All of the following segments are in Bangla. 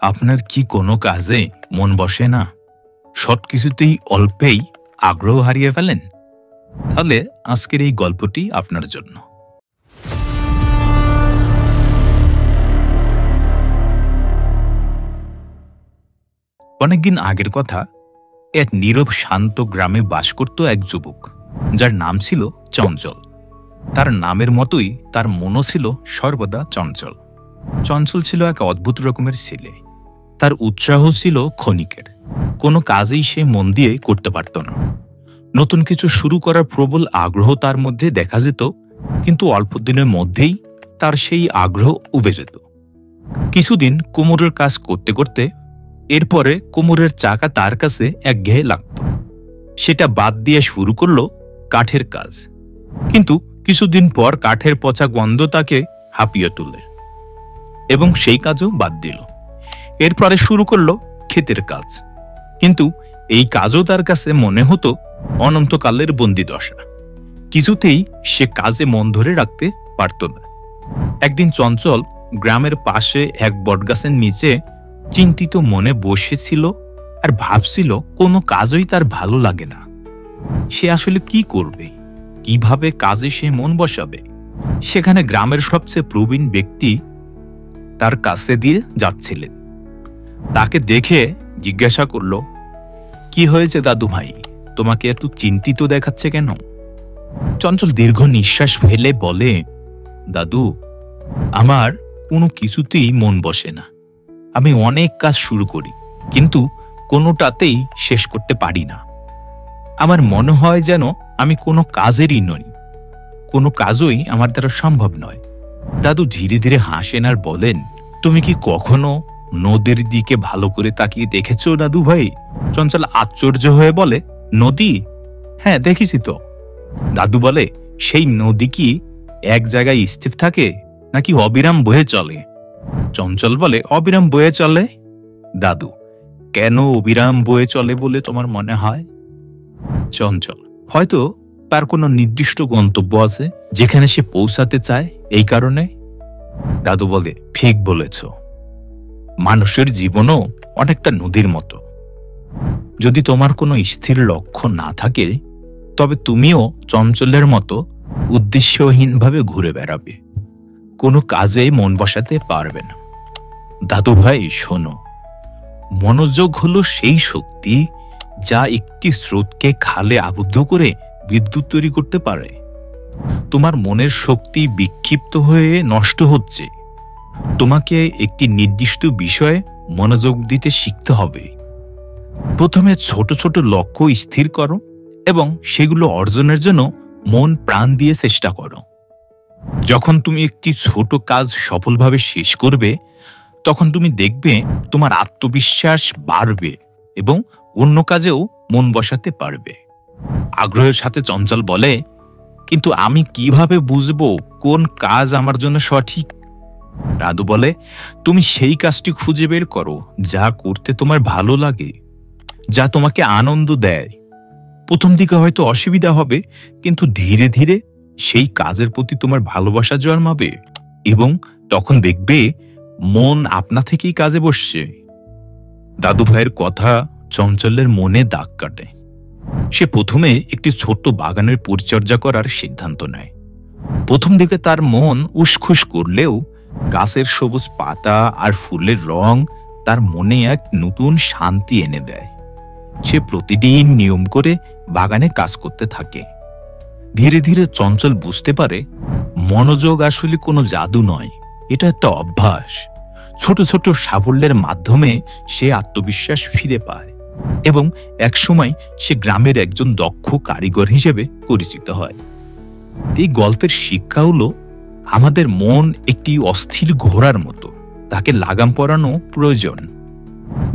আপনার কি কোনো কাজে মন বসে না? সবকিছুতেই অল্পেই আগ্রহ হারিয়ে ফেলেন? তাহলে আজকের এই গল্পটি আপনার জন্য। অনেকদিন আগের কথা, এক নীরব শান্ত গ্রামে বাস করত এক যুবক, যার নাম ছিল চঞ্চল। তার নামের মতোই তার মনও ছিল সর্বদা চঞ্চল। চঞ্চল ছিল এক অদ্ভুত রকমের ছেলে। তার উৎসাহ ছিল ক্ষণিকের। কোনো কাজেই সে মন দিয়ে করতে পারত না। নতুন কিছু শুরু করার প্রবল আগ্রহ তার মধ্যে দেখা যেত, কিন্তু অল্প দিনের মধ্যেই তার সেই আগ্রহ উবে যেত। কিছুদিন কোমরের কাজ করতে করতে এরপরে কোমরের চাকা তার কাছে একঘেয়ে লাগত। সেটা বাদ দিয়ে শুরু করল কাঠের কাজ। কিন্তু কিছুদিন পর কাঠের পচা গন্ধ তাকে হাঁপিয়ে তোলে এবং সেই কাজও বাদ দিল। এরপরে শুরু করল ক্ষেতের কাজ। কিন্তু এই কাজও তার কাছে মনে হতো অনন্তকালের বন্দিদশা। কিছুতেই সে কাজে মন ধরে রাখতে পারত না। একদিন চঞ্চল গ্রামের পাশে এক বটগাছের নিচে চিন্তিত মনে বসেছিল আর ভাবছিল কোনো কাজই তার ভালো লাগে না। সে আসলে কি করবে, কিভাবে কাজে সে মন বসাবে? সেখানে গ্রামের সবচেয়ে প্রবীণ ব্যক্তি তার কাছে দিয়ে যাচ্ছিলেন। তাকে দেখে জিজ্ঞাসা করল, কি হয়েছে দাদু ভাই, তোমাকে এত চিন্তিত দেখাচ্ছে কেন? চঞ্চল দীর্ঘ নিঃশ্বাস ফেলে বলে, দাদু, আমার কোনো কিছুতেই মন বসে না। আমি অনেক কাজ শুরু করি, কিন্তু কোনোটাতেই শেষ করতে পারি না। আমার মনে হয় যেন আমি কোনো কাজেরই নই, কোনো কাজই আমার দ্বারা সম্ভব নয়। দাদু ধীরে ধীরে হাসেন আর বলেন, তুমি কি কখনো নদীর দিকে ভালো করে তাকিয়ে দেখেছো দাদু ভাই? চঞ্চল আশ্চর্য হয়ে বলে, নদী? হ্যাঁ, দেখেছি তো। দাদু বলে, সেই নদী কি এক জায়গায় স্থির থাকে নাকি অবিরাম বয়ে চলে? চঞ্চল বলে, অবিরাম বয়ে চলে। দাদু, কেন অবিরাম বয়ে চলে বলে তোমার মনে হয়? চঞ্চল, হয়তো তার কোনো নির্দিষ্ট গন্তব্য আছে যেখানে সে পৌঁছাতে চায়, এই কারণে। দাদু বলে, ঠিক বলেছ। মানুষের জীবনও অনেকটা নদীর মতো। যদি তোমার কোনো স্থির লক্ষ্য না থাকে, তবে তুমিও চঞ্চলের মতো উদ্দেশ্যহীনভাবে ঘুরে বেড়াবে, কোনো কাজেই মন বসাতে পারবে না। দাদু ভাই শোনো, মনোযোগ হলো সেই শক্তি যা একটি স্রোতকে খালে আবদ্ধ করে বিদ্যুৎ তৈরি করতে পারে। তোমার মনের শক্তি বিক্ষিপ্ত হয়ে নষ্ট হচ্ছে। তোমাকে একটি নির্দিষ্ট বিষয়ে মনোযোগ দিতে শিখতে হবে। প্রথমে ছোট ছোট লক্ষ্য স্থির করো এবং সেগুলো অর্জনের জন্য মন প্রাণ দিয়ে চেষ্টা করো। যখন তুমি একটি ছোট কাজ সফলভাবে শেষ করবে, তখন তুমি দেখবে তোমার আত্মবিশ্বাস বাড়বে এবং অন্য কাজেও মন বসাতে পারবে। আগ্রহের সাথে চঞ্চল বলে, কিন্তু আমি কিভাবে বুঝবো কোন কাজ আমার জন্য সঠিক? দাদু বলে, তুমি সেই কাজটি খুঁজে বের করো যা করতে তোমার ভালো লাগে, যা তোমাকে আনন্দ দেয়। প্রথম দিকে হয়তো অসুবিধা হবে, কিন্তু ধীরে ধীরে সেই কাজের প্রতি তোমার ভালোবাসা জন্মাবে এবং তখন দেখবে মন আপনা থেকেই কাজে বসছে। দাদু ভাইয়ের কথা চঞ্চলের মনে দাগ কাটে। সে প্রথমে একটি ছোট্ট বাগানের পরিচর্যা করার সিদ্ধান্ত নেয়। প্রথম দিকে তার মন উসখুস করলেও গাছের সবুজ পাতা আর ফুলের রং তার মনে এক নতুন শান্তি এনে দেয়। সে প্রতিদিন নিয়ম করে বাগানে কাজ করতে থাকে। ধীরে ধীরে চঞ্চল বুঝতে পারে, মনোযোগ আসলে কোনো জাদু নয়, এটা একটা অভ্যাস। ছোট ছোট সাফল্যের মাধ্যমে সে আত্মবিশ্বাস ফিরে পায় এবং একসময় সে গ্রামের একজন দক্ষ কারিগর হিসেবে পরিচিত হয়। এই গল্পের শিক্ষা হলো, আমাদের মন একটি অস্থির ঘোড়ার মতো, তাকে লাগাম পরানো প্রয়োজন।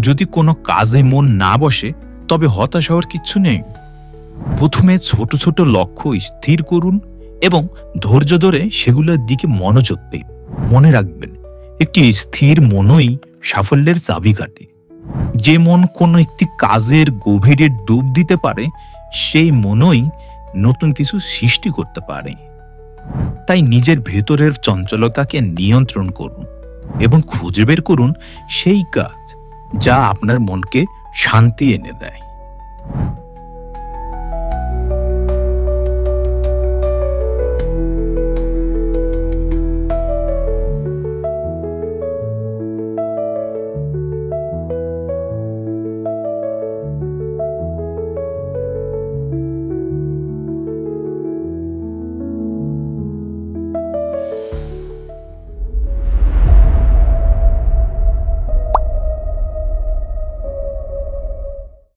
যদি কোনো কাজে মন না বসে, তবে হতাশ হওয়ার কিচ্ছু নেই। প্রথমে ছোট ছোট লক্ষ্য স্থির করুন এবং ধৈর্য ধরে সেগুলোর দিকে মনোযোগ দিন। মনে রাখবেন, একটি স্থির মনই সাফল্যের চাবিকাঠি। যে মন কোনো একটি কাজের গভীরে ডুব দিতে পারে, সেই মনই নতুন কিছু সৃষ্টি করতে পারে। তাই নিজের ভেতরের চঞ্চলতাকে নিয়ন্ত্রণ করুন এবং খুঁজে বের করুন সেই কাজ যা আপনার মনকে শান্তি এনে দেয়।